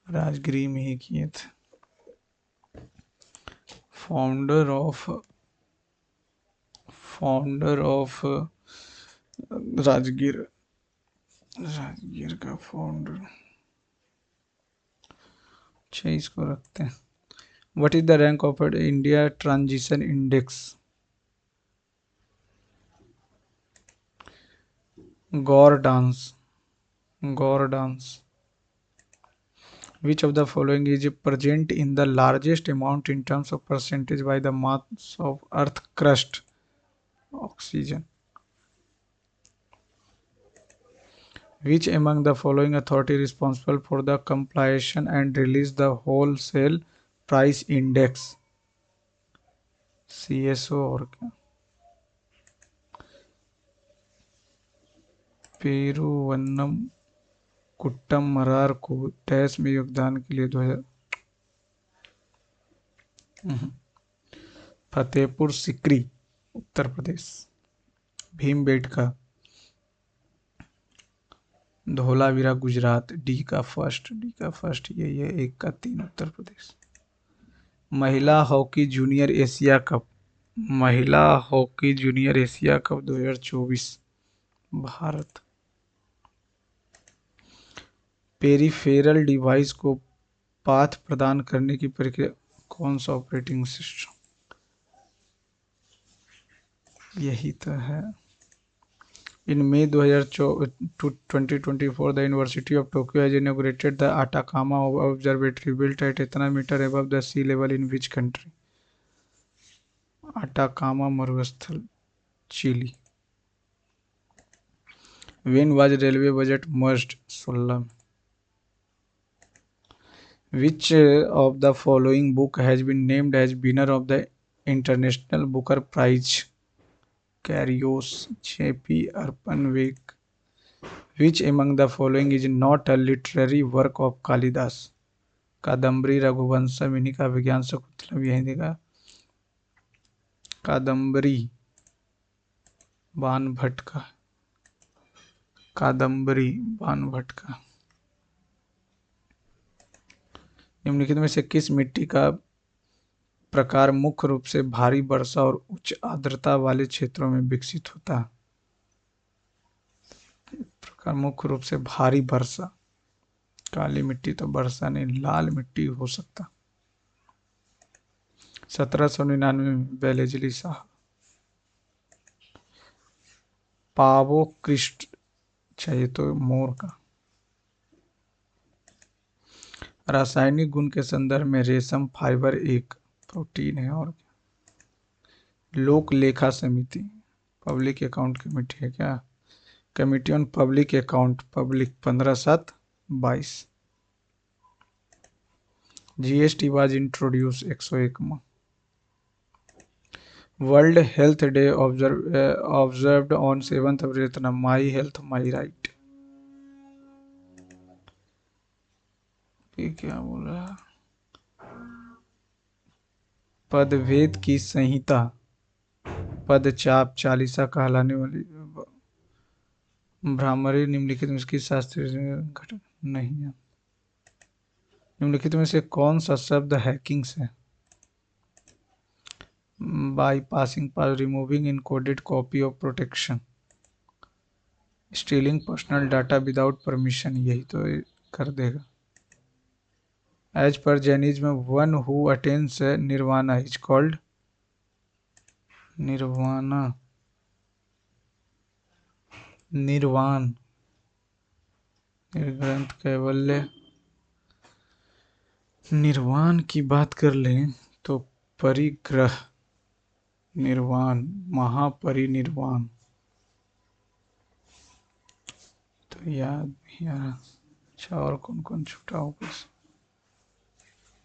राजगिरी में ही किए थे। Founder of Rajgir का founder, अच्छा इसको रखते हैं। What is the rank of India transition index? Gaur dance. Which of the following is present in the largest amount in terms of percentage by the mass of earth crust? Oxygen. Which among the following authority responsible for the compilation and release the wholesale price index? CSO और क्या? पेरुवन्नम कुट्टम मरार को dash में योगदान के लिए 2000। Fatehpur Sikri Uttar Pradesh. Bhimbetka Dholavira Gujarat. D का first ये 1 का 3 उत्तर प्रदेश। महिला hockey junior Asia cup 2024 Bharat. Peripheral device को पाथ प्रदान करने की प्रक्रिया कौन सा ऑपरेटिंग सिस्टम? यही तो है In May 2024, the University of Tokyo has inaugurated the Atacama Observatory, built at इतना metre above the sea level in which country? Atacama मरुस्थल, Chile. When was railway budget merged? 16. Which of the following book has been named as winner of the International Booker Prize? Carios, J.P. Arpanwek. Which among the following is not a literary work of Kalidas? Kadambari, Raghuvamsham, इन्हीं का विज्ञान शकुंतलम यही देगा. कादम्बरी, बाणभट्ट का. कादम्बरी, बाणभट्ट का. निम्नलिखित में से किस मिट्टी का प्रकार मुख्य रूप से भारी वर्षा और उच्च आर्द्रता वाले क्षेत्रों में विकसित होता है? प्रकार मुख्य रूप से भारी वर्षा. काली मिट्टी तो वर्षा नहीं, लाल मिट्टी हो सकता. 1799 में बेलेजली शाह. पावो क्रिस्ट चाहिए तो मोर का. रासायनिक गुण के संदर्भ में रेशम फाइबर एक प्रोटीन है. और लोक लेखा समिति पब्लिक अकाउंट कमेटी है क्या? Committee on public account public 15/7/22. GST was introduce 101 में. World health day observed on 7 April. My health my right. ये क्या बोल रहा है? पदभेद की संहिता पदचाप चालीसा कहलाने वाली भ्रामरी निम्नलिखित में इसकी शास्त्रीय घटना नहीं है. निम्नलिखित में से कौन सा शब्द हैकिंग है? bypassing, removing encoded copy of protection, stealing personal data without permission. यही तो कर देगा. As per Jainism, one who attains nirvana is called nirvana. निर्वाण. निर्ग्रंथ कैवल्य. निर्वाण की बात कर लें तो परिग्रह, निर्वाण, महापरिनिर्वाण. तो याद नहीं आ रहा. अच्छा और कौन कौन छूटा हो?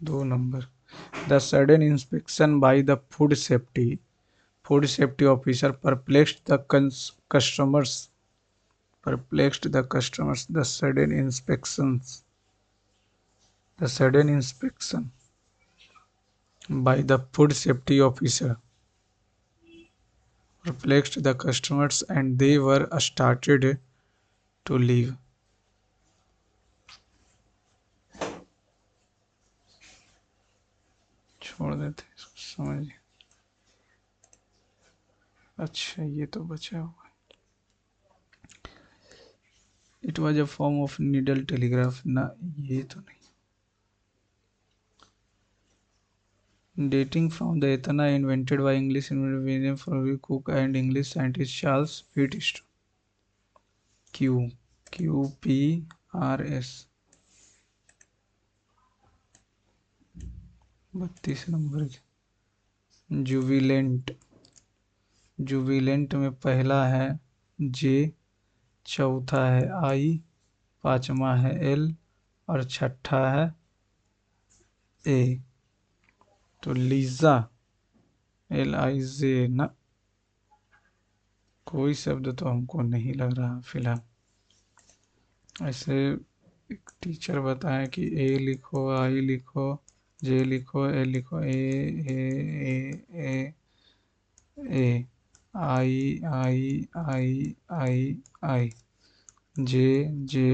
2 number. The sudden inspection by the food safety officer perplexed the customers. The sudden inspection by the food safety officer perplexed the customers and they were started to leave. छोड़ देते इसको, समझिए. अच्छा ये तो बचा हुआ. It was a form of needle telegraph. ना ये तो नहीं. Dating from the Ethna invented by English inventor William Farley Cook and English scientist Charles Wheatstone. QPRS. 32 number. Jubilant में पहला है जे, चौथा है आई, पांचवा है एल और छठा है ए. तो लीजा, LIJ ना. कोई शब्द तो हमको नहीं लग रहा फिलहाल. ऐसे एक टीचर बताया कि ए लिखो, आई लिखो, जे लिखो, ए लिखो. A A A A A I I I I I, J J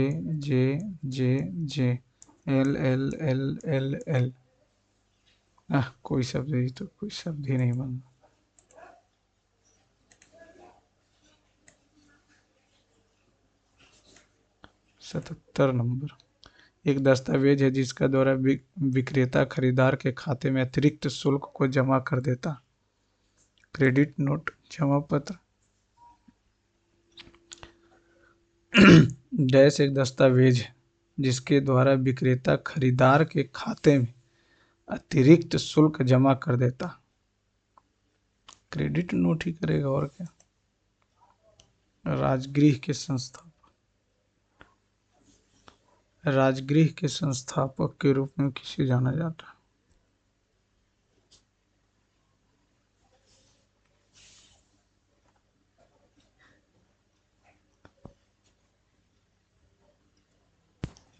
J J J, L L L L L. कोई शब्द ही तो कोई शब्द ही नहीं बन. 77 नंबर. एक दस्तावेज है जिसका द्वारा विक्रेता खरीदार के खाते में अतिरिक्त शुल्क को जमा कर देता. क्रेडिट नोट, जमा पत्र. डैश एक दस्तावेज है जिसके द्वारा विक्रेता खरीदार के खाते में अतिरिक्त शुल्क जमा कर देता। क्रेडिट नोट ही करेगा और क्या। राजगृह के संस्थापक, राजगृह के संस्थापक के रूप में किसे जाना जाता है?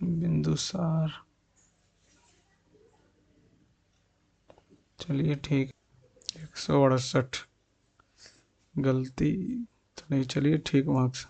बिंदुसार। चलिए ठीक। 168 गलती तो नहीं, चलिए ठीक मार्क्स।